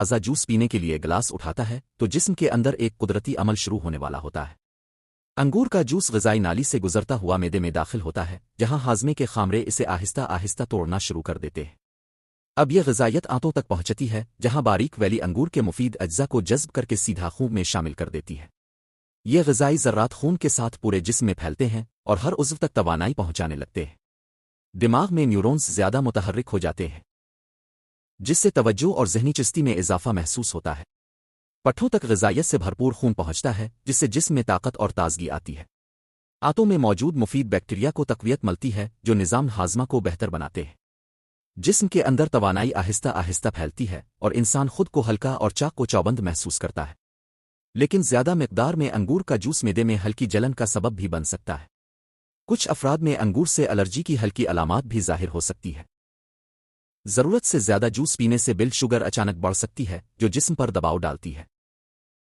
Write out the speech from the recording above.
ازا جوس پینے کے لیے گلاس اٹھاتا ہے تو جسم کے اندر ایک قدرتی عمل شروع ہونے والا ہوتا ہے۔ انگور کا جوس غذائی نالی سے گزرتا ہوا معدے میں داخل ہوتا ہے، جہاں ہاضمے کے خامرے اسے آہستہ آہستہ توڑنا شروع کر دیتے ہیں۔ اب یہ غذائیت آنتوں تک پہنچتی ہے، جہاں باریک ویلی انگور کے مفید اجزاء کو جذب کر کے سیدھا خون میں شامل کر دیتی ہے۔ یہ غذائی ذرات خون کے ساتھ پورے جسم میں پھیلتے ہیں اور ہر عضو تک توانائی پہنچانے لگتے ہیں۔ دماغ میں نیورونز زیادہ متحرک ہو جاتے ہیں، جس سے توجہ اور ذہنی چستی میں اضافہ محسوس ہوتا ہے۔ پٹھوں تک غذائیت سے بھرپور خون پہنچتا ہے، جس سے جسم میں طاقت اور تازگی آتی ہے۔ آنتوں میں موجود مفید بیکٹیریا کو تقویت ملتی ہے، جو نظام ہاضمہ کو بہتر بناتے ہیں۔ جسم کے اندر توانائی آہستہ آہستہ پھیلتی ہے اور انسان خود کو ہلکا اور چاق و چوبند محسوس کرتا ہے۔ لیکن زیادہ مقدار میں انگور کا جوس معدے میں ہلکی جلن کا سبب بھی بن سکتا ہے۔ کچھ افراد میں انگور سے الرجی کی ہلکی علامات بھی ظاہر ہو سکتی ہے۔ ضرورت سے زیادہ جوس پینے سے بلڈ شوگر اچانک بڑھ سکتی ہے، جو جسم پر دباؤ ڈالتی ہے۔